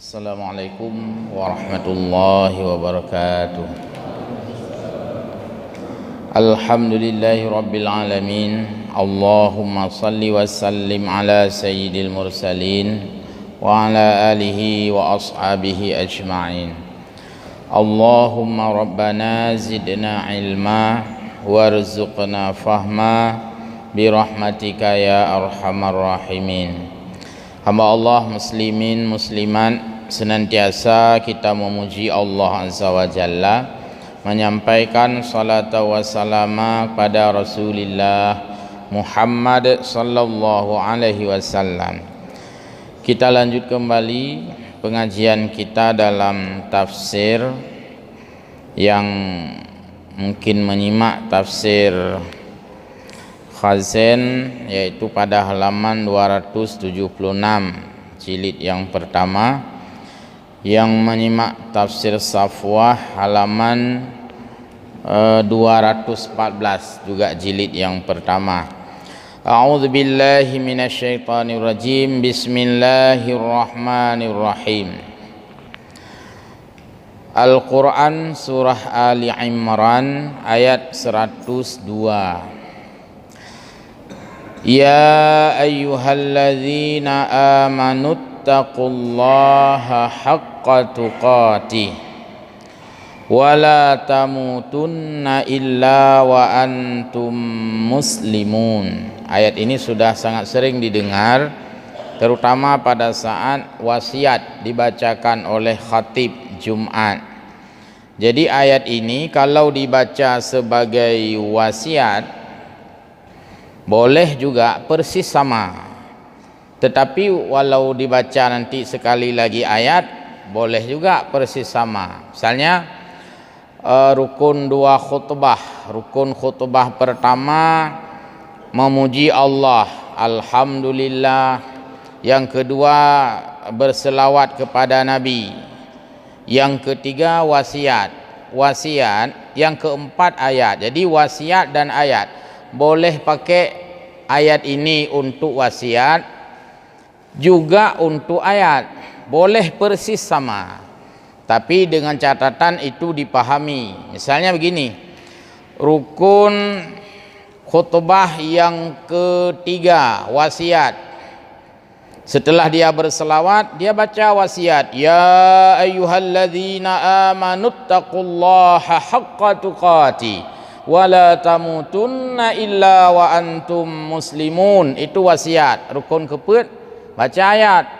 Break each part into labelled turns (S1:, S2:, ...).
S1: Assalamualaikum warahmatullahi wabarakatuh. Alhamdulillahi rabbil alamin. Allahumma salli wa sallim ala sayyidil mursalin wa ala alihi wa ashabihi ajma'in. Allahumma rabbana zidna ilma warzuqna fahma birahmatika ya arhamar rahimin. Hamba Allah muslimin muslimat, senantiasa kita memuji Allah Azza wa Jalla, menyampaikan salat wa salama pada Rasulullah Muhammad sallallahu alaihi wasallam. Kita lanjut kembali pengajian kita dalam tafsir yang mungkin menyimak tafsir Khazin, yaitu pada halaman 276 jilid yang pertama, yang menyimak tafsir Safwah halaman 214 juga jilid yang pertama. A'udzu billahi minasyaitonir rajim. Bismillahirrahmanirrahim. Al-Quran surah Ali Imran ayat 102. Ya ayyuhalladzina amanuttaqullaha haqqa tuqatih wa la tamutunna illa wa antum muslimun. Ayat ini sudah sangat sering didengar, terutama pada saat wasiat dibacakan oleh khatib Jumat. Jadi ayat ini kalau dibaca sebagai wasiat boleh juga persis sama, tetapi walau dibaca nanti sekali lagi ayat boleh juga persis sama. Misalnya rukun dua khutbah, rukun khutbah pertama memuji Allah, alhamdulillah. Yang kedua berselawat kepada Nabi. Yang ketiga wasiat. Yang keempat ayat. Jadi wasiat dan ayat boleh pakai ayat ini untuk wasiat, juga untuk ayat, boleh persis sama, tapi dengan catatan itu dipahami. Misalnya begini, rukun khutbah yang ketiga wasiat, setelah dia berselawat dia baca wasiat, ya ayyuhalladzina amanuttaqullaha haqqa tuqatih wala tamutunna illa wa antum muslimun. Itu wasiat. Rukun keempat baca ayat,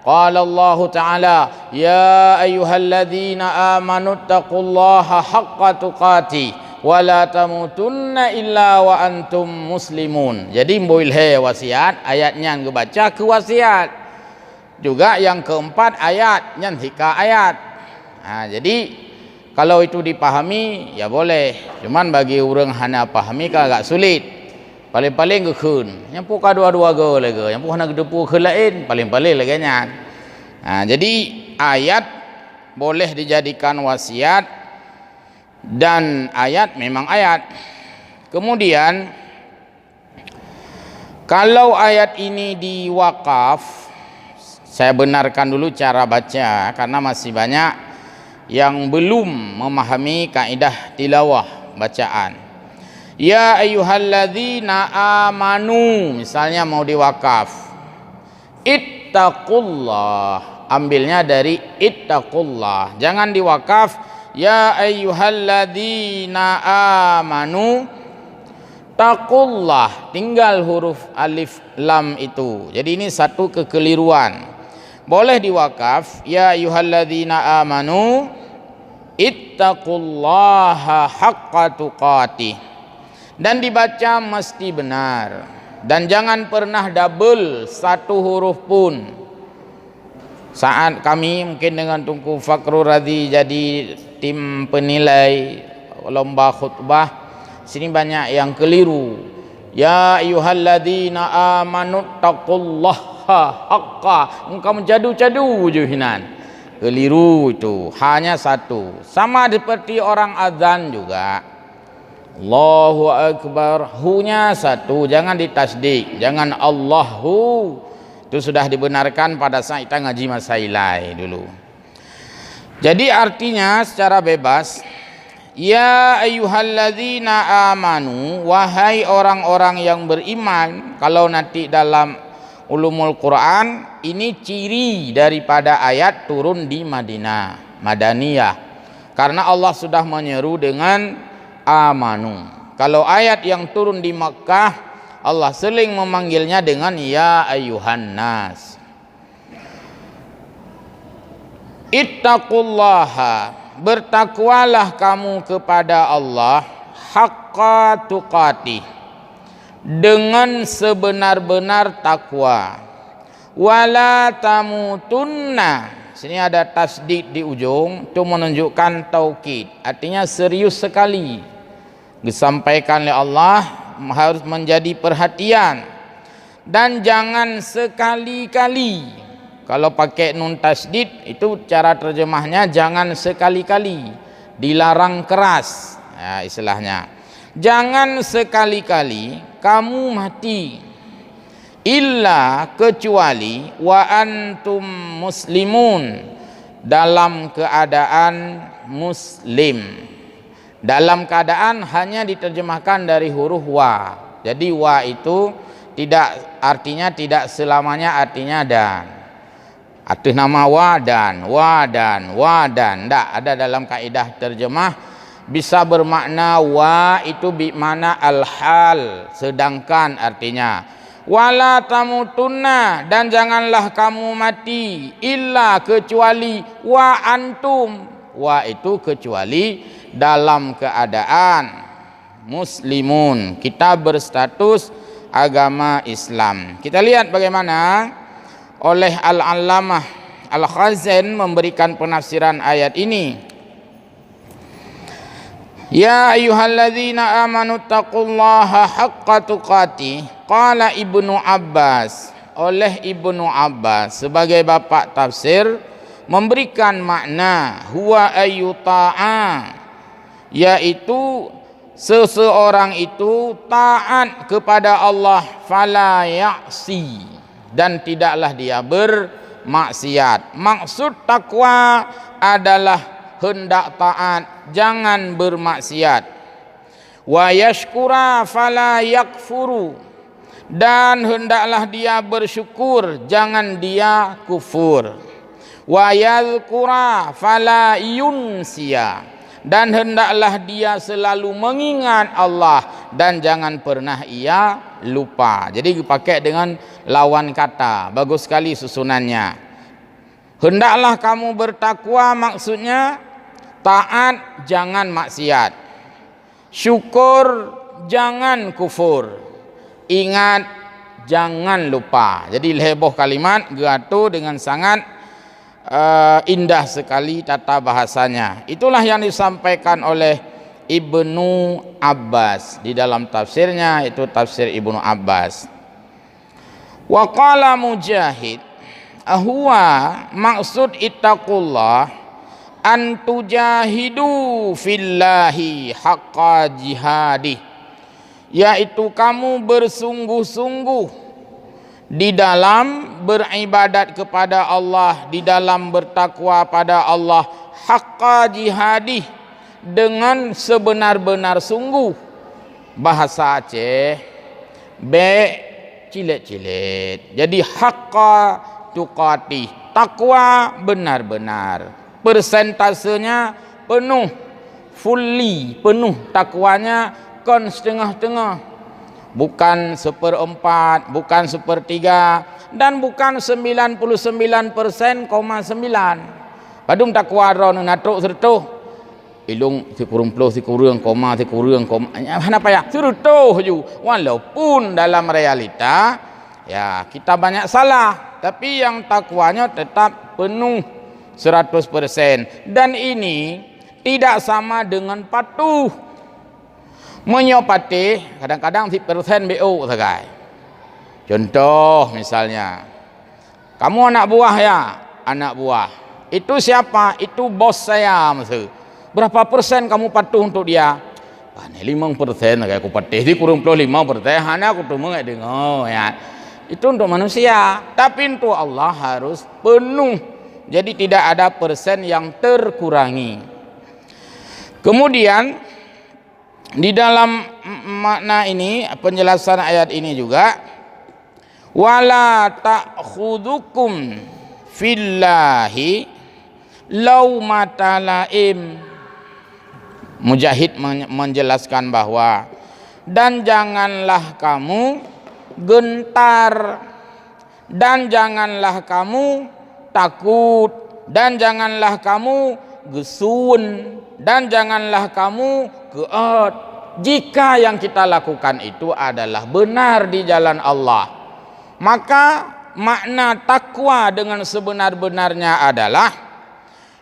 S1: qala Allah Ta'ala ya ayyuhalladzina amanuttaqullaha haqqa tuqatih wala tamutunna illa wa antum muslimun. Jadi boleh wasiat, ayatnya baca ke wasiat, juga yang keempat ayat yang hika ayat. Jadi kalau itu dipahami ya boleh, cuman bagi orang hana pahami kan agak sulit. Paling-paling gekun, yang puka dua-dua go lagi, yang puka nak depu ke lain, paling-paling lagi nya. Jadi ayat boleh dijadikan wasiat, dan ayat memang ayat. Kemudian kalau ayat ini diwakaf, saya benarkan dulu cara baca karena masih banyak yang belum memahami kaidah tilawah bacaan. Ya ayyuhalladzina amanu, misalnya mau diwakaf, ittaqullah, ambilnya dari ittaqullah, jangan diwakaf ya ayyuhalladzina amanu taqullah, tinggal huruf alif lam itu. Jadi ini satu kekeliruan. Boleh diwakaf ya ayyuhalladzina amanu ittaqullaha haqqa tuqatih, dan dibaca mesti benar, dan jangan pernah double satu huruf pun. Saat kami mungkin dengan Tunku Fakrul Radhi jadi tim penilai lomba khutbah, sini banyak yang keliru. Ya ayyuhalladzina amanu taqullaha haqqa, engkau menjadu-jadu je hinan. Keliru itu, hanya satu. Sama seperti orang azan juga, Allahu Akbar, hu-nya satu, jangan ditasdik, jangan Allahu, Itu sudah dibenarkan pada saat kita ngaji masailai dulu. Jadi artinya secara bebas, ya ayyuhalladzina amanu, wahai orang-orang yang beriman. Kalau nanti dalam ulumul Quran, ini ciri daripada ayat turun di Madinah, Madaniyah. Karena Allah sudah menyeru dengan amanu. Kalau ayat yang turun di Makkah, Allah seling memanggilnya dengan ya ayyuhan nas. Ittaqullaha, bertakwalah kamu kepada Allah, haqqa tuqatih, dengan sebenar-benar takwa. Wala tamutunna, sini ada tasdid di ujung, itu menunjukkan taukid, artinya serius sekali disampaikan oleh Allah, harus menjadi perhatian. Dan jangan sekali-kali. Kalau pakai nun tasdid itu cara terjemahnya jangan sekali-kali, dilarang keras ya, istilahnya. Jangan sekali-kali kamu mati, illa kecuali wa antum muslimun, dalam keadaan muslim. Dalam keadaan hanya diterjemahkan dari huruf wa. Jadi wa itu tidak artinya tidak selamanya artinya dan. Arti nama wadan, tidak ada dalam kaidah terjemah. Bisa bermakna wa itu bermakna al-hal, sedangkan artinya wala tamutunna, dan janganlah kamu mati, illa kecuali wa antum, wa itu kecuali dalam keadaan muslimun, kita berstatus agama Islam. Kita lihat bagaimana oleh Al-Allamah Al-Khazin memberikan penafsiran ayat ini. Ya ayyuhalladzina amanu taqullaha haqqa tuqatih, qala Ibnu Abbas, oleh Ibnu Abbas sebagai bapak tafsir memberikan makna huwa ayyuta'a, yaitu seseorang itu taat kepada Allah, fala ya'si, dan tidaklah dia bermaksiat. Maksud takwa adalah hendak taat, jangan bermaksiat. Wa yashkura fala yakfuru, dan hendaklah dia bersyukur, jangan dia kufur. Wa yadhkura fala yunsiya, dan hendaklah dia selalu mengingat Allah, dan jangan pernah ia lupa. Jadi dipakai dengan lawan kata, bagus sekali susunannya. Hendaklah kamu bertakwa, maksudnya taat jangan maksiat, syukur jangan kufur, ingat jangan lupa. Jadi heboh kalimat gatu dengan sangat indah sekali tata bahasanya. Itulah yang disampaikan oleh Ibnu Abbas di dalam tafsirnya, itu tafsir Ibnu Abbas. Wa qala Mujahid, ahwa maksud ittaqullah an tujahidu fillahi haqqa jihadih, yaitu kamu bersungguh-sungguh di dalam beribadat kepada Allah, di dalam bertakwa pada Allah, haqqa jihadih, dengan sebenar-benar sungguh. Bahasa Aceh be cilet-cilet. Jadi haqqa tuqatih, takwa benar-benar, persentasenya penuh, fully penuh takwanya, kon setengah-tengah, bukan 1/4, bukan 1/3, dan bukan 99,9%. Padum takwa ron natruk sertuh ilung si kurung plus si kurung koma apa ya sertuh ju, walaupun dalam realita ya kita banyak salah, tapi yang takwanya tetap penuh 100%. Dan ini tidak sama dengan patuh. Menyopati kadang-kadang 10% BO sagai. Contoh misalnya, kamu anak buah ya, anak buah. Itu siapa? Itu bos saya maksud. Berapa persen kamu patuh untuk dia? Ini 5% kayak aku patih di kurung 5%, hanya aku tuh mengenai dengar ya. Itu untuk manusia, tapi untuk Allah harus penuh. Jadi tidak ada persen yang terkurangi. Kemudian di dalam makna ini, penjelasan ayat ini juga, wala ta'khudukum fillahi laumata laim. Mujahid menjelaskan bahwa dan janganlah kamu gentar, dan janganlah kamu takut, dan janganlah kamu gesun, dan janganlah kamu keot jika yang kita lakukan itu adalah benar di jalan Allah. Maka makna takwa dengan sebenar-benarnya adalah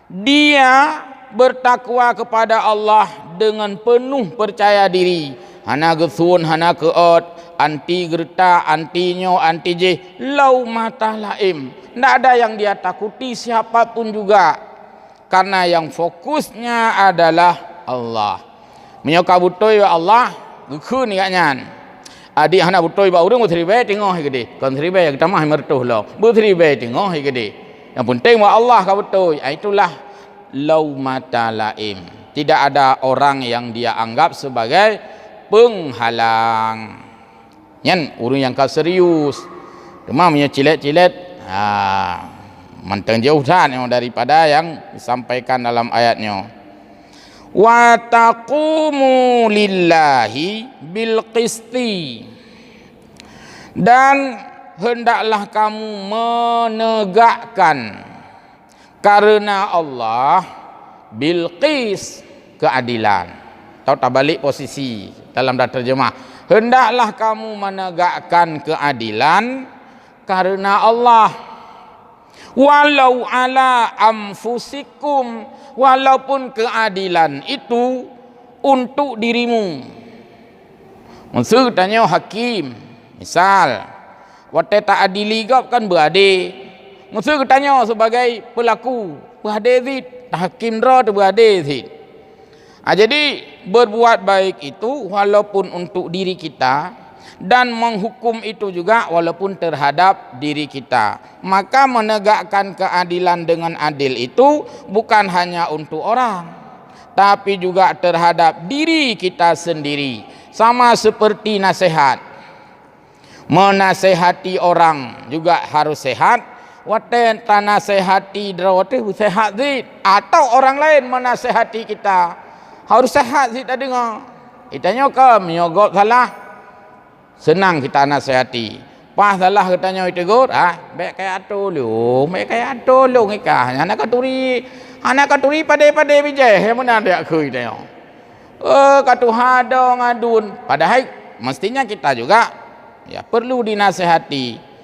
S1: dia bertakwa kepada Allah dengan penuh percaya diri. Hana gesun, hana keot, anti gerta, anti nyo, anti je, lau mata laim. Tidak ada yang dia takuti siapapun juga, karena yang fokusnya adalah Allah. Menyoka butoi wa Allah, guku ni katnyan. Adik hana butoi ba urang berteribai tengok hai gede. Kan teribai kita mah mertuh lo. Berteribai tengok hai gede. Yang penting wa Allah ka butoi. Itulah lau mata laim. Tidak ada orang yang dia anggap sebagai penghalang. Yan urang yang kau serius. Cuma punya cilet-cilet manteng jauh yang daripada yang disampaikan dalam ayatnya. Wa taqumu lillahi bil qisti, dan hendaklah kamu menegakkan karena Allah bil qis, keadilan. Tahu tak balik posisi dalam dah terjemah. Hendaklah kamu menegakkan keadilan karena Allah, walau ala anfusikum, walaupun keadilan itu untuk dirimu. Maksud tanya hakim, misal wate tak adili gap kan beradil. Maksud tanya sebagai pelaku beradil, hakim dra tu beradil. Jadi berbuat baik itu walaupun untuk diri kita, dan menghukum itu juga walaupun terhadap diri kita. Maka menegakkan keadilan dengan adil itu bukan hanya untuk orang, tapi juga terhadap diri kita sendiri. Sama seperti nasihat, menasehati orang juga harus sehat. Waten tanasehati drawate sehat zid, atau orang lain menasehati kita harus sehat zid. Tak dengar itanya ke menyogok salah, senang kita nasihati. Pas salah katanya itu tegur, baik kayak tolong, baik kayak tolong ikah. Anak katuri pada bijai, yang mana ada aku itu. Katu hada ngadun. Padahal mestinya kita juga ya perlu dinasihati.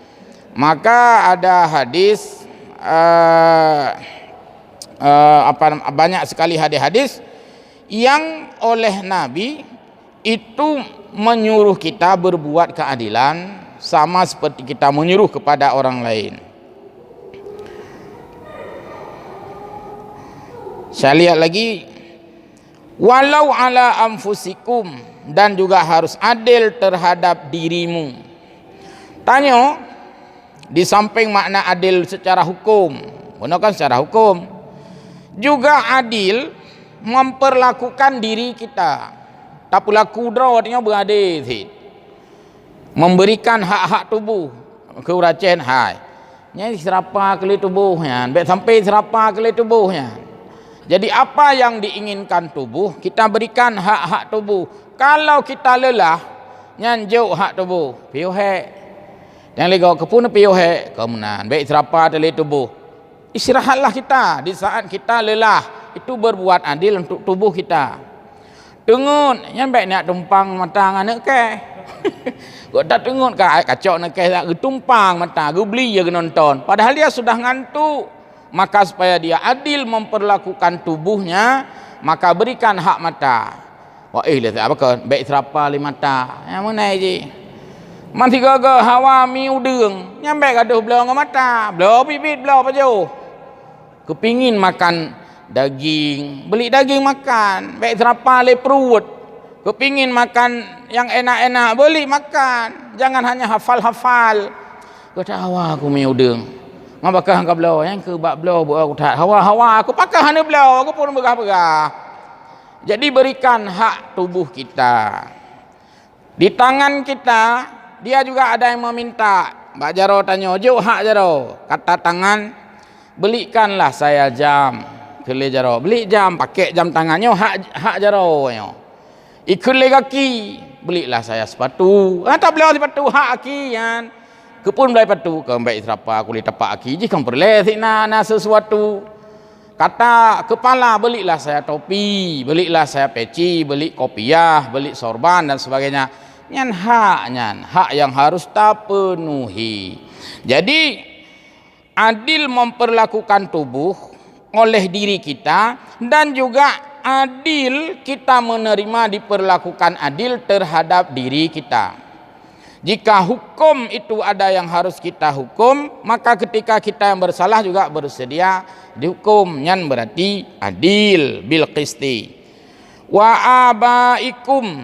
S1: Maka ada hadis banyak sekali hadis-hadis yang oleh Nabi itu menyuruh kita berbuat keadilan, sama seperti kita menyuruh kepada orang lain. Saya lihat lagi, walau ala anfusikum, dan juga harus adil terhadap dirimu. Tanya, di samping makna adil secara hukum, gunakan secara hukum, juga adil memperlakukan diri kita. Tak pula kudra artinya beradil, memberikan hak-hak tubuh ke uracen hai. Nya serapa kali tubuhnya, baik sampai serapa kali tubuhnya. Jadi apa yang diinginkan tubuh kita berikan hak-hak tubuh. Kalau kita lelah, nyanjuk hak tubuh, piu he. Yang lego kepun piu he, kemunan baik serapa kali tubuh. Istirahatlah kita di saat kita lelah. Itu berbuat adil untuk tubuh kita. Tengut, yang baik nak tumpang mata anak ke. Kau tak tengut kacau nak ke tak tumpang mata, gue beli je nonton. Padahal dia sudah ngantuk. Maka supaya dia adil memperlakukan tubuhnya, maka berikan hak mata. Wah, lihat apa ke? Baik serapa li mata. Yang mana je? Man tiga hawa mi udeng. Yang baik gaduh belah dengan mata, belah bibit belah apa jauh. Kepingin makan daging, beli daging makan, baik serapa le perut. Kepingin makan yang enak-enak, beli makan. Jangan hanya hafal-hafal, Kata hawa aku mai udang. Ngapakah angka belau yang ke bab belau buat aku tak hawa aku pakai hana belau aku pun begah-begah. Jadi berikan hak tubuh kita. Di tangan kita dia juga ada yang meminta. Mbak Jaro tanya, "Jo hak Jaro?" Kata tangan, "Belikanlah saya jam." Kele Jaro, "Beli jam, pakai jam tangannya hak Jaro." Ikule kaki, "Belilah saya sepatu." Tak boleh sepatu hak aki kan. Kepun belai sepatu, ke baik serapa kulit tapak aki je kan perle sina na sesuatu. Kata kepala, "Belilah saya topi, belilah saya peci, beli kopiah, beli sorban dan sebagainya." Nyan hak yang harus terpenuhi. Jadi adil memperlakukan tubuh oleh diri kita dan juga adil kita menerima diperlakukan adil terhadap diri kita. Jika hukum itu ada yang harus kita hukum, maka ketika kita yang bersalah juga bersedia dihukum. Nyan berarti adil bil qisti. Wa abaikum,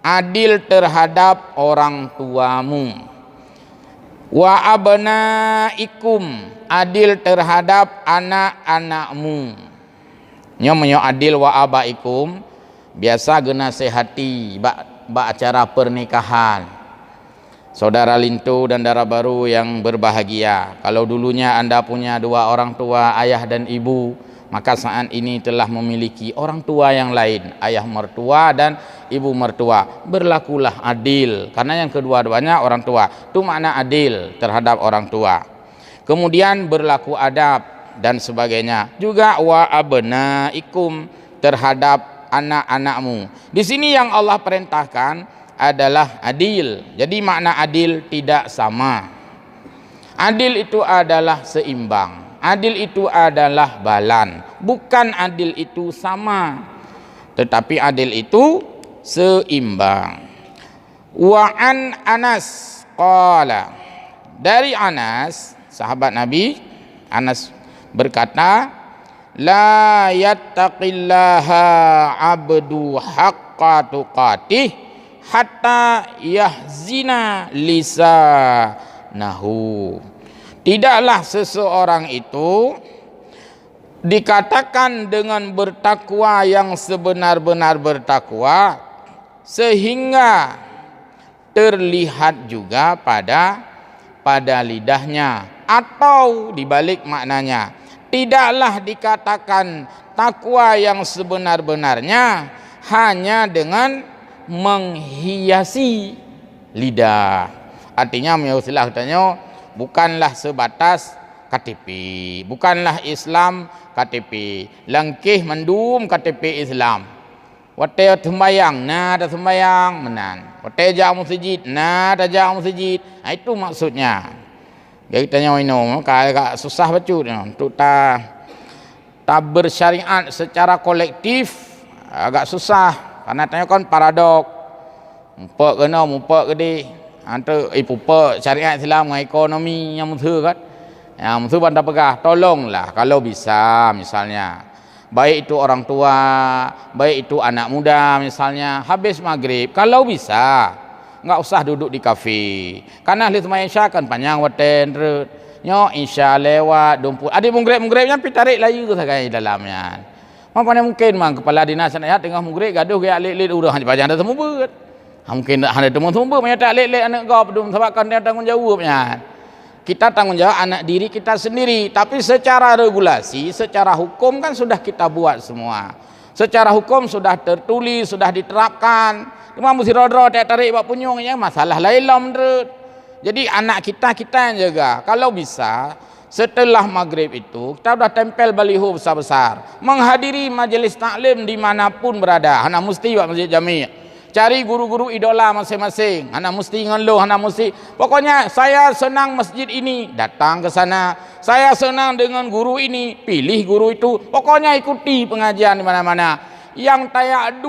S1: adil terhadap orang tuamu. Wa abnaikum, adil terhadap anak-anakmu. Nyo adil wa abaikum biasa gena sehati bak acara pernikahan. Saudara lintu dan dara baru yang berbahagia, kalau dulunya Anda punya dua orang tua, ayah dan ibu, maka saat ini telah memiliki orang tua yang lain, ayah mertua dan ibu mertua. Berlakulah adil, karena yang kedua-duanya orang tua. Itu makna adil terhadap orang tua. Kemudian berlaku adab dan sebagainya. Juga wa abnaikum, terhadap anak-anakmu. Di sini yang Allah perintahkan adalah adil. Jadi makna adil tidak sama. Adil itu adalah seimbang. Adil itu adalah balan, bukan adil itu sama, tetapi adil itu seimbang. Wa an Anas qala, dari Anas sahabat Nabi, Anas berkata, la yattaqillaha abdu haqqa tuqatih hatta yahzina lisanahu. Tidaklah seseorang itu dikatakan dengan bertakwa yang sebenar-benar bertakwa sehingga terlihat juga pada lidahnya, atau dibalik maknanya, tidaklah dikatakan takwa yang sebenar-benarnya hanya dengan menghiasi lidah. Artinya istilah katanya bukanlah sebatas KTP, bukanlah Islam KTP, langkih mendum KTP Islam. Wate sembayang, ada sembayang menan. Wate jak masjid, ada jak masjid. Itu maksudnya. Dia tanya minum, agak susah baca untuk tak bersyariat secara kolektif, agak susah. Karena tanya kan paradok. Mupek kena, mupek gede. Antara pupek syariat Islam dengan ekonomi yang musuh kan. Yang musuh pandai pegah, tolonglah kalau bisa misalnya. Baik itu orang tua, baik itu anak muda misalnya, habis maghrib kalau bisa enggak usah duduk di kafe. Karena ahli sembahyang Isya kan panjang waten nyo Isya lewat 20. Ada munggrib-mungribnya pi tarik layu tu sagai dalamnya. Mana mungkin mang kepala dinas ayat tengah munggrib gaduh ke alik-alik urang hanya panjang dah semua ber. Mungkin ada temu semua ber tak alik-alik anak kau pedum sebabkan dia tanggung jawabnya. Kita tanggung jawab anak diri kita sendiri, tapi secara regulasi, secara hukum kan sudah kita buat semua. Secara hukum sudah tertulis, sudah diterapkan. Cuma mesti rodro tarik bab punyung yang masalah lain lah menurut. Jadi anak kita yang jaga. Kalau bisa setelah maghrib itu kita sudah tempel baliho besar-besar menghadiri majelis taklim dimanapun berada. Anak mesti buat masjid jami'. Cari guru-guru idola masing-masing. Anak mesti ngeluh, anak mesti. Pokoknya saya senang masjid ini, datang ke sana. Saya senang dengan guru ini, pilih guru itu. Pokoknya ikuti pengajian di mana-mana. Yang tayak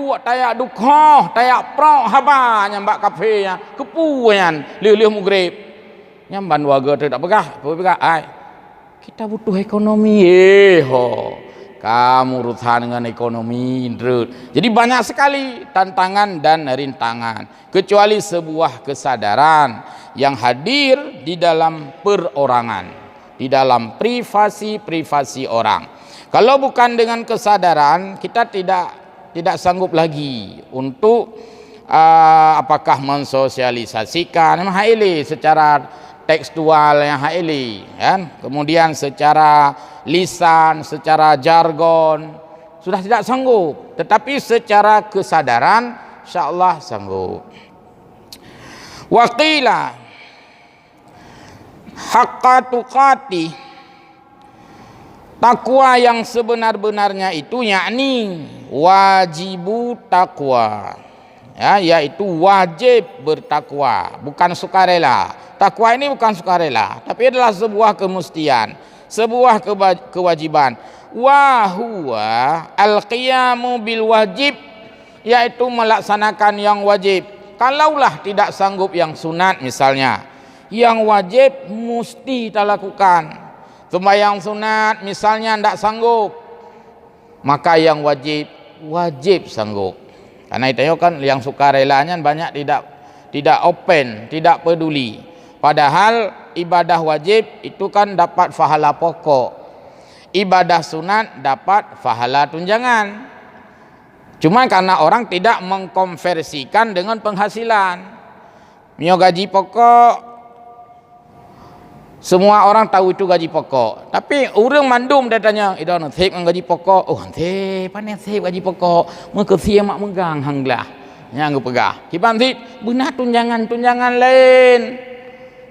S1: dukoh, tayak pro, haba nyambak kafe nya, kepuan, liu-liu mugrib. Nyamban warga tu tak pegah, Kita butuh ekonomi, ho. kamu urusan dengan ekonomi. Jadi banyak sekali tantangan dan rintangan, kecuali sebuah kesadaran yang hadir di dalam perorangan, di dalam privasi orang. Kalau bukan dengan kesadaran, kita tidak sanggup lagi untuk apakah mensosialisasikan haili secara tekstual yang haili, kan? Kemudian secara lisan, secara jargon sudah tidak sanggup, tetapi secara kesadaran insyaallah sanggup. Waqila haqqa tuqati, takwa yang sebenar-benarnya itu yakni wajibu takwa, ya, yaitu wajib bertakwa, bukan sukarela. Takwa ini bukan sukarela, tapi adalah sebuah kemestian, sebuah kewajiban. Wa huwa al-qiyamu bil wajib, yaitu melaksanakan yang wajib. Kalaulah tidak sanggup yang sunat misalnya, yang wajib mesti kita lakukan. Sembahyang sunat misalnya tidak sanggup, maka yang wajib sanggup. Karena itu kan yang sukarelanya banyak tidak open, tidak peduli. Padahal ibadah wajib itu kan dapat pahala pokok, ibadah sunat dapat pahala tunjangan. Cuma karena orang tidak mengkonversikan dengan penghasilan. Mio gaji pokok, semua orang tahu itu gaji pokok, tapi orang mandum dia tanya, "Ida nak save gaji pokok?" "Oh, save, pandai save gaji pokok. Muka sia mak megang hanglah." Yang pegah. Kiban sip, benar tunjangan lain.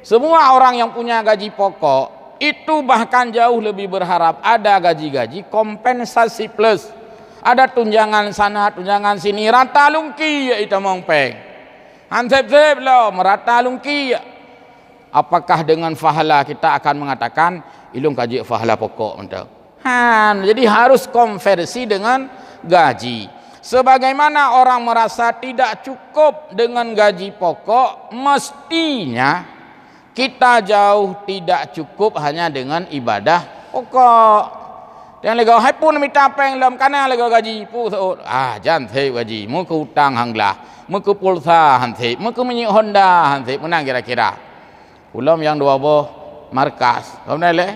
S1: Semua orang yang punya gaji pokok itu bahkan jauh lebih berharap ada gaji-gaji kompensasi plus. Ada tunjangan sana, tunjangan sini, rata lungki ya itu mongpeng. Hansep-sep lah, merata lungki ya. Apakah dengan fahala kita akan mengatakan ilung kaji fahala pokok untuk jadi harus konversi dengan gaji. Sebagaimana orang merasa tidak cukup dengan gaji pokok, mestinya kita jauh tidak cukup hanya dengan ibadah pokok. Yang lego hai pun minta peng lam kana lego gaji pu saud jan the gaji mu ke utang hanglah mu ke pulsa hanse mu ke minyak Honda hanse menang kira-kira. Ulam yang dua boh markas, kemudian le,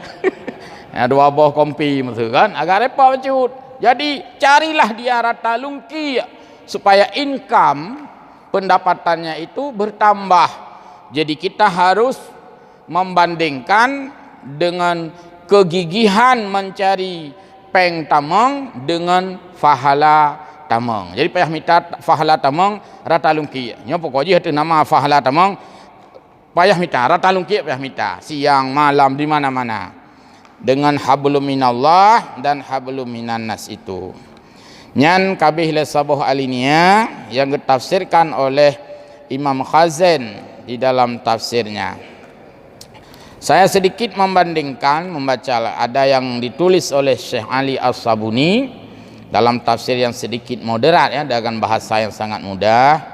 S1: dua boh kompi, maksud kan, agak repot mencut. Jadi carilah dia rata lungki supaya income pendapatannya itu bertambah. Jadi kita harus membandingkan dengan kegigihan mencari peng tameng dengan fahala tameng. Jadi payah minta fahala tameng rata lungki. Nya pokoknya itu nama fahala tameng. Payah mita, rata lungki payah mita, siang malam di mana-mana dengan hablum minallah dan hablum minan nas itu. Nyan kabih le sabuh alinia yang ditafsirkan oleh Imam Khazin di dalam tafsirnya. Saya sedikit membandingkan, membaca ada yang ditulis oleh Syekh Ali As-Sabuni dalam tafsir yang sedikit moderat ya, dengan bahasa yang sangat mudah.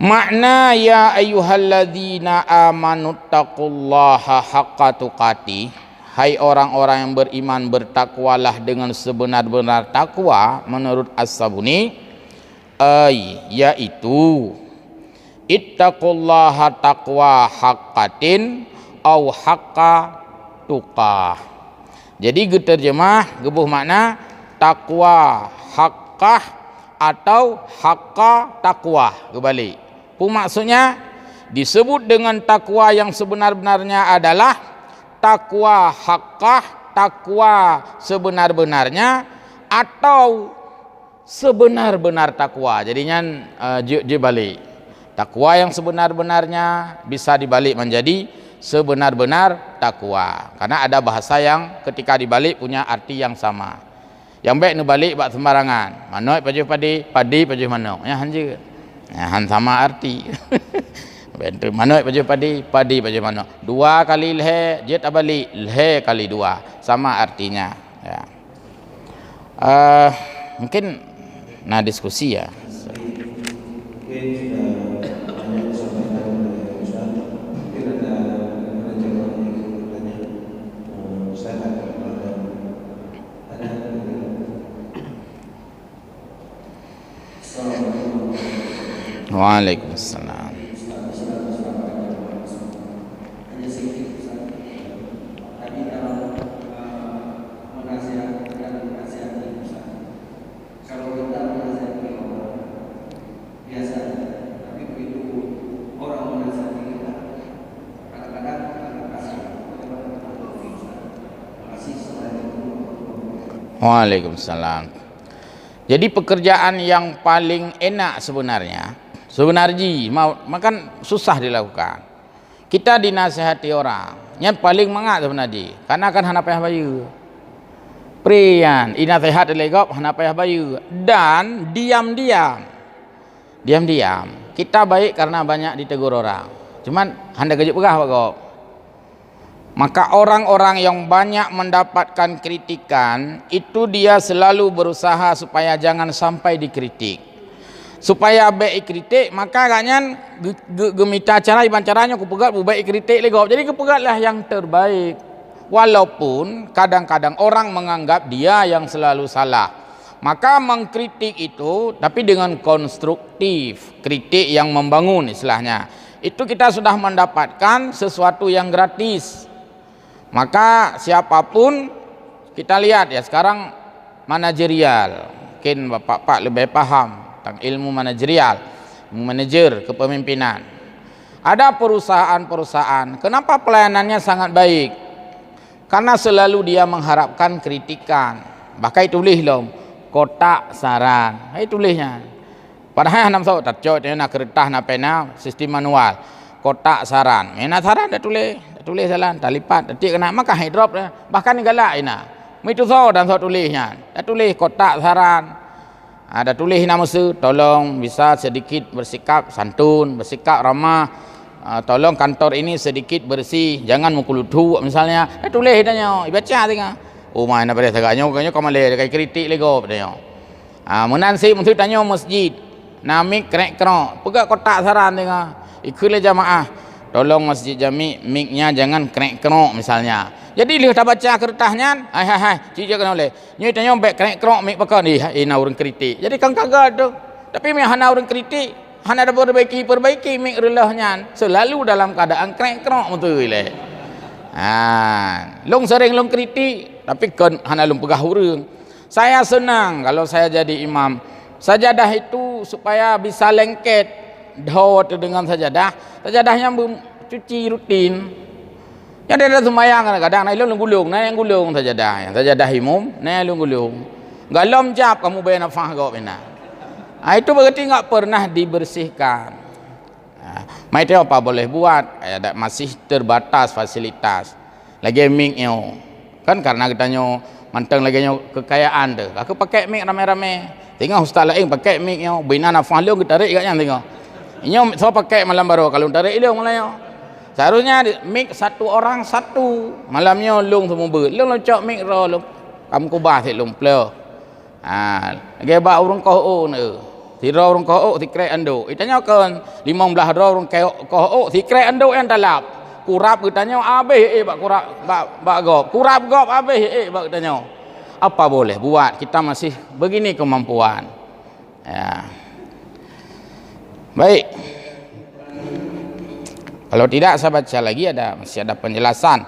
S1: Makna ya ayyuhalladzina amanu taqullaha haqqa tuqati, hai orang-orang yang beriman bertakwalah dengan sebenar-benar takwa menurut As-Sabuni, yaitu ittaqullaha taqwa haqqatin au haqqa tuqah. Jadi terjemah gebuh makna takwa haqqah atau haqqa takwa kembali. Maksudnya disebut dengan takwa yang sebenar-benarnya adalah takwa haqqah, takwa sebenar-benarnya atau sebenar-benar takwa. Jadinya dibalik. Takwa yang sebenar-benarnya bisa dibalik menjadi sebenar-benar takwa. Karena ada bahasa yang ketika dibalik punya arti yang sama. Yang baik nu balik bak sembarangan. Manoi paju padi, padi paju manoi. Ya hanje. Han sama arti. Bentuk manoi paju padi, padi paju manoi. Dua kali lhe, jet abali, lhe kali dua. Sama artinya. Ya. Mungkin nah diskusi ya. Waalaikumsalam. Waalaikumsalam. Jadi pekerjaan yang paling enak sebenarnya makan susah dilakukan. Kita dinasihati orang, yang paling mangat sebenarnya, karena kan hana payah bayu. Prian, inasehat legop hana payah bayu dan diam-diam. Kita baik karena banyak ditegur orang. Cuman handa gejek pegah Pak Gop. Maka orang-orang yang banyak mendapatkan kritikan itu dia selalu berusaha supaya jangan sampai dikritik. Supaya baik kritik, maka agaknya gemita cara iban caranya ku pegat baik kritik legop. Jadi kepegatlah yang terbaik. Walaupun kadang-kadang orang menganggap dia yang selalu salah. Maka mengkritik itu tapi dengan konstruktif, kritik yang membangun istilahnya. Itu kita sudah mendapatkan sesuatu yang gratis. Maka siapapun kita lihat ya sekarang manajerial, mungkin bapak-bapak lebih paham tentang ilmu manajerial, manajer kepemimpinan. Ada perusahaan-perusahaan, kenapa pelayanannya sangat baik? Karena selalu dia mengharapkan kritikan. Bahkan tulis loh kotak saran, tulisnya. Padahal nam so tatjot na kertas na pena sistem manual. Kotak saran, mena saran dah tulis jalan, dah lipat, detik kena maka drop dah. Bahkan ni galak ina. Mitu so dan so tulisnya. Dah tulis kotak saran. Ada tulis nama se, tolong bisa sedikit bersikap santun, bersikap ramah. Tolong kantor ini sedikit bersih, jangan mukul lutu misalnya. Dah tulis tanya, baca tengah. Oh mana pada sagaknya kau malai kai kritik lego tanya. Menansi mesti tanya masjid. Namik krek-krok, pegang kotak saran tengah. Ikutlah jamaah. Tolong masjid jami miknya jangan krek-krok misalnya. Jadi lihat tak baca kertasnya, hai cija kena boleh. Nyi tanya baik krek-krok mik pakai ni, ina orang kritik. Jadi kan kagak tu. Tapi mik hana orang kritik, hana ada perbaiki mik relahnya. Selalu dalam keadaan krek-krok betul le. Long sering long kritik, tapi kan hana long pegah urang. Saya senang kalau saya jadi imam. Sajadah itu supaya bisa lengket dot dengan sajadah. Sajadahnya cuci rutin. Yang ada semayang kadang-kadang naik gulung sajadah. Sajadah imam naik gulung. Galom jap kamu bayar nafah kau bina. Itu berarti enggak pernah dibersihkan. Mai teh apa boleh buat? Ada masih terbatas fasilitas. Lagi mic-nya. Kan karena kita nyo manteng lagi nyo kekayaan tu. Aku pakai mic rame-rame. Tengok ustaz lain pakai mic nyo, bina nafah leung kita tarik katnya tengok. Inyo so pakai malam baru kalau tarik leung malam. Seharusnya mic satu orang satu. Malamnya leung semua ber. Leung cok mic ro leung. Kamu kubah sik leung pleo. Lagi ba urang ko ne. Tiro urang ko tikrek ando. Itanya kan 15 urang ko tikrek ando yang talap. Kurap katanya abeh bak kurap bak gop. Kurap gop abeh bak katanya. Apa boleh buat, kita masih begini kemampuan ya. Baik, kalau tidak saya baca lagi, masih ada penjelasan.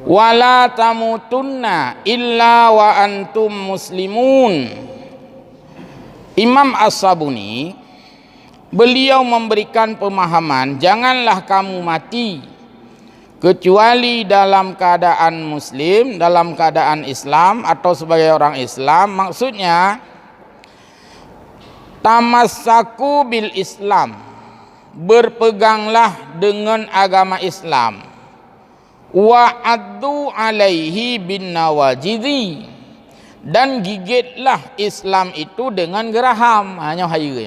S1: Wala tamutunna illa wa antum muslimun. Imam As-Sabuni beliau memberikan pemahaman, janganlah kamu mati kecuali dalam keadaan muslim, dalam keadaan Islam atau sebagai orang Islam. Maksudnya tamassaku bil Islam, berpeganglah dengan agama Islam. Wa addu alaihi bin nawajidhi, dan gigitlah Islam itu dengan geraham. Hanya hayu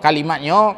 S1: kalimatnya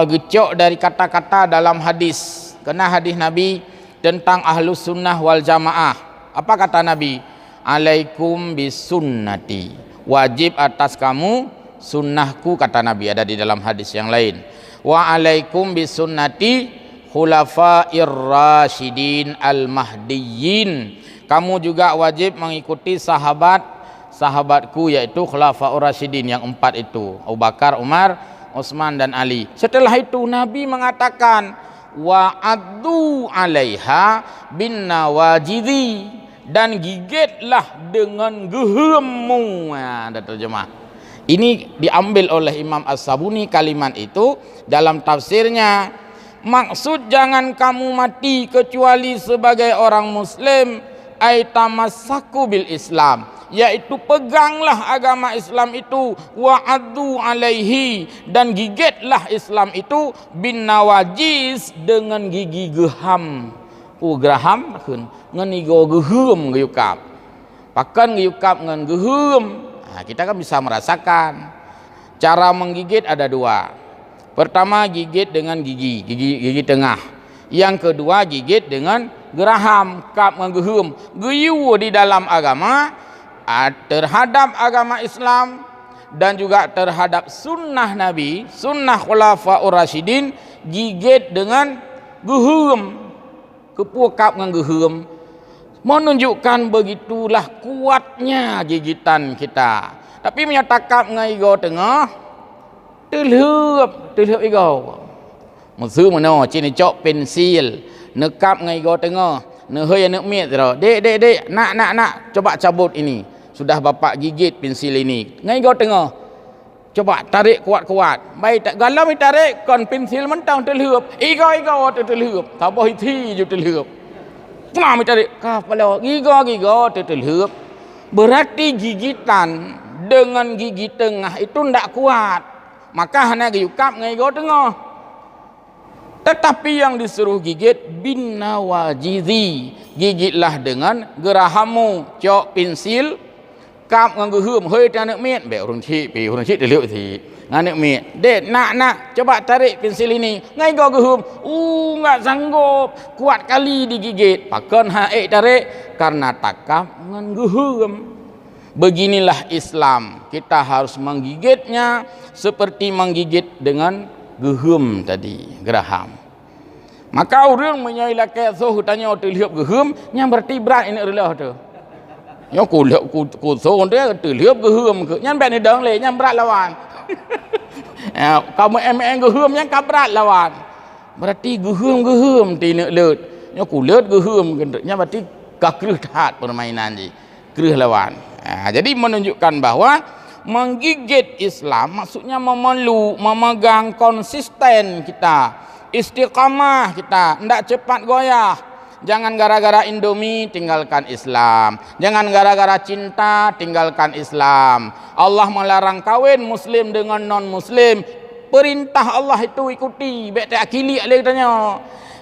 S1: gecok dari kata-kata dalam hadis. Kena hadis Nabi tentang ahlus sunnah wal jamaah. Apa kata Nabi? Alaikum bisunnati, wajib atas kamu sunnahku, kata Nabi, ada di dalam hadis yang lain. Wa alaikum bisunnati khulafair rasyidin al mahdiyyin, kamu juga wajib mengikuti sahabatku yaitu khulafaur rasyidin yang 4 itu, Abu Bakar, Umar, Utsman dan Ali. Setelah itu Nabi mengatakan wa addu 'alaiha bin nawajidhi, dan gigitlah dengan gehermu. Nah, ada terjemah. Ini diambil oleh Imam As-Sabuni kalimat itu dalam tafsirnya. Maksud jangan kamu mati kecuali sebagai orang muslim, ay tamassaku bil Islam, yaitu peganglah agama Islam itu, wa addu alaihi, dan gigitlah Islam itu, bin nawajiz, dengan gigi geham. Geraham ngan igo gehem geyukap. Pakan geyukap ngan gehem. Nah, kita kan bisa merasakan. Cara menggigit ada dua. Pertama gigit dengan gigi tengah. Yang kedua gigit dengan geraham, kap ngan gehem. Geyu di dalam agama terhadap agama Islam dan juga terhadap sunnah Nabi, sunnah Khulafaur Rasyidin, gigit dengan gehem. Kepukap dengan gehem menunjukkan begitulah kuatnya gigitan kita. Tapi menyatakan ngaigo tengah terleup igo musuh mano cini cok pensil nekap ngaigo tengah nehoi anak miet ro dek nak coba cabut ini, sudah bapak gigit pensil ini, ngaigo tengah coba tarik kuat-kuat, baik tak galau tarik kon pensil mentang terleup igo terleup tabah iti ju terleup pernah tarik kepala gigo terleup. Berarti gigitan dengan gigi tengah itu ndak kuat, maka hanya giyukap ngaigo tengah. Tetapi yang disuruh gigit bin nawajidhi, gigitlah dengan gerahamu, cok pensil kap ngan gehem hoi tanak miet be urang cik terleup ti nganek miet dek nak coba tarik pensil ini, ngaigo gehem enggak sanggup, kuat kali digigit, pakon tarik karena takap ngan gehem. Beginilah Islam, kita harus menggigitnya seperti menggigit dengan gehem tadi, geraham. Maka orang menyailake soh tanya terleup gehem yang berarti berat ini relah tu. Yo ku soh dia terleup gehem ke. Nyan bet ni dang le nyan berat lawan. Kamu gehem yang kabrat lawan. Berarti gehem ti nek leut. Yo ku leut gehem gendnya berarti kakreuh tat permainan ni. Kreuh lawan. Jadi menunjukkan bahwa menggigit Islam maksudnya memegang konsisten kita, istiqamah kita, ndak cepat goyah. Jangan gara-gara Indomie tinggalkan Islam, jangan gara-gara cinta tinggalkan Islam. Allah melarang kawin muslim dengan non muslim, perintah Allah itu ikuti. Bek tak akili ada tanya,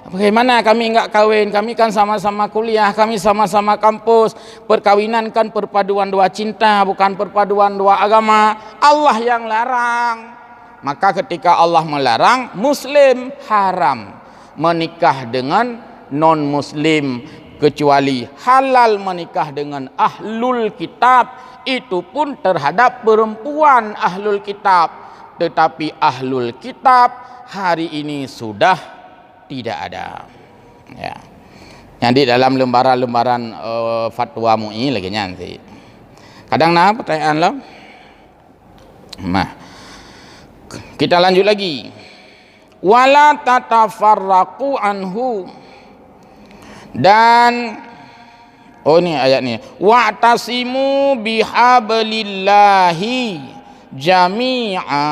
S1: bagaimana kami enggak kawin? Kami kan sama-sama kuliah, kami sama-sama kampus. Perkawinan kan perpaduan dua cinta, bukan perpaduan dua agama. Allah yang larang. Maka ketika Allah melarang, muslim haram menikah dengan non muslim, kecuali halal menikah dengan ahlul kitab, itu pun terhadap perempuan ahlul kitab. Tetapi ahlul kitab hari ini sudah tidak ada. Ya. Yang di dalam lembaran-lembaran fatwa MUI lagi nanti. Kadang nah pertanyaan lo. Nah. Kita lanjut lagi. Wala tatafarraqu anhu. Dan ini ayat ni. Wa'tasimu bihablillahi jami'a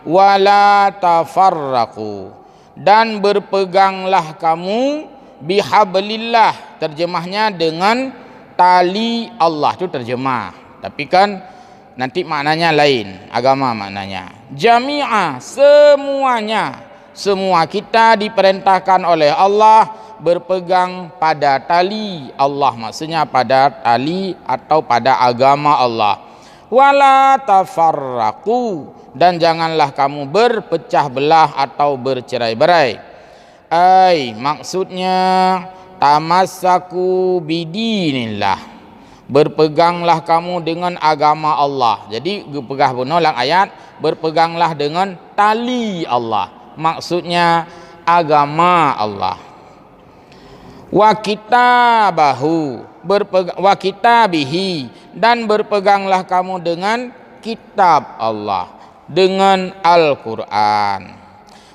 S1: wala tafarraqu. Dan berpeganglah kamu bihablillah, terjemahnya dengan tali Allah, itu terjemah. Tapi kan nanti maknanya lain, agama maknanya. Jami'a, semuanya. Semua kita diperintahkan oleh Allah berpegang pada tali Allah, maksudnya pada tali atau pada agama Allah. Wala tafarraqu, dan janganlah kamu berpecah belah atau bercerai-berai. Maksudnya tamassaku bidinillah, berpeganglah kamu dengan agama Allah. Jadi pegah menolak ayat berpeganglah dengan tali Allah, maksudnya agama Allah. Wa kitabahu, wa kitabihi, dan berpeganglah kamu dengan kitab Allah. dengan Al-Quran.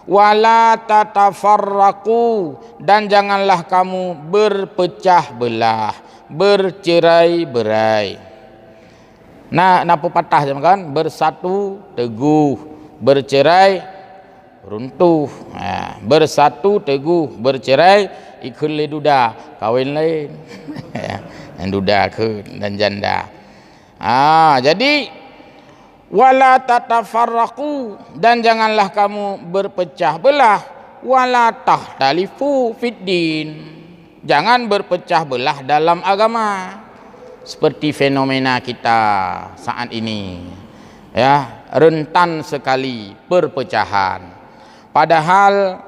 S1: Wala tatafarraqu, dan janganlah kamu berpecah belah, bercerai-berai. Nah, napa patah jam kan? Bersatu teguh, bercerai runtuh. Bersatu teguh, bercerai ikut le duda, kawin lain. Dan duda ke dan janda. Jadi wala tatafarraqu, dan janganlah kamu berpecah belah. Wala tahtalifu fiddin, jangan berpecah belah dalam agama. Seperti fenomena kita saat ini, ya, rentan sekali perpecahan. Padahal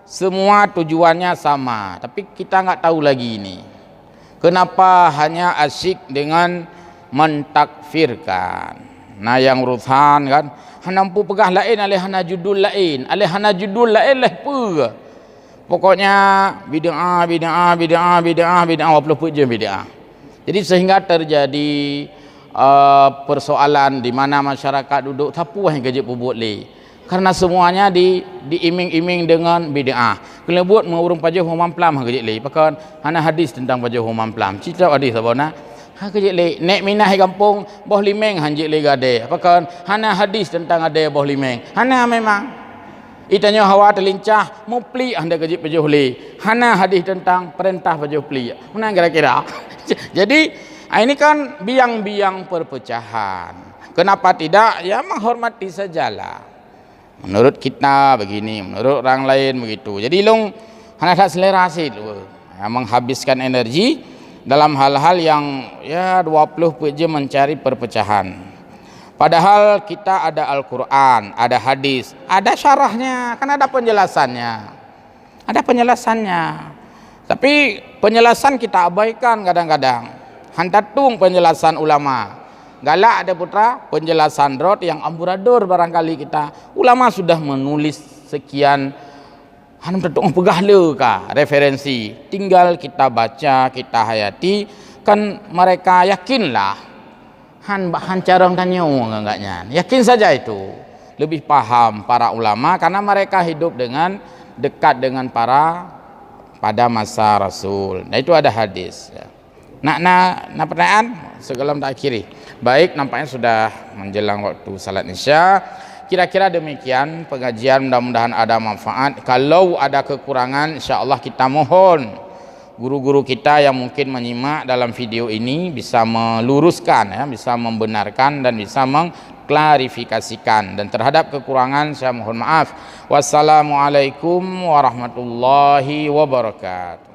S1: semua tujuannya sama, tapi kita nggak tahu lagi ini. Kenapa hanya asyik dengan mentakfirkan? Nah, yang urusan kan hana mampu pegah lain, alih hana judul lain, alih hana judul lain lah apa. Pokoknya bid'ah apa pun je bid'ah. Jadi sehingga terjadi persoalan di mana masyarakat duduk tapu yang gajib buat le. Karena semuanya diiming-iming dengan bid'ah. Kalau buat mengurung pajak humam plam gajib le. Pakan hana hadis tentang pajak humam plam. Cerita hadis apa nak? Kejik le nek minah kampung boh limeng hanjik le gade. Apakah hana hadis tentang ade boh limeng. Hana memang itanya hawa terlincah mupli anda kejik pejuh le. Hana hadis tentang perintah pejuh pli. Mana kira-kira? Jadi ini kan biang-biang perpecahan. Kenapa tidak? Ya menghormati sajalah. Menurut kita begini, menurut orang lain begitu. Jadi long hana tak selera sih menghabiskan energi dalam hal-hal yang ya 20 je mencari perpecahan. Padahal kita ada Al-Quran, ada hadis, ada syarahnya, kan ada penjelasannya. Ada penjelasannya. Tapi penjelasan kita abaikan kadang-kadang. Hantatung penjelasan ulama. Galak ada putra penjelasan rot yang amburador barangkali kita. Ulama sudah menulis sekian hanam tetuk pegah le ka referensi, tinggal kita baca, kita hayati, kan mereka yakinlah han carang tanya enggaknya, yakin saja itu lebih paham para ulama karena mereka hidup dengan dekat dengan pada masa Rasul. Nah itu ada hadis. Nak pertanyaan sebelum tak akhiri. Baik, nampaknya sudah menjelang waktu salat Isya. Kira-kira demikian pengajian, mudah-mudahan ada manfaat. Kalau ada kekurangan, insya-Allah kita mohon guru-guru kita yang mungkin menyimak dalam video ini bisa meluruskan, ya, bisa membenarkan dan bisa mengklarifikasikan. Dan terhadap kekurangan saya mohon maaf. Wassalamualaikum warahmatullahi wabarakatuh.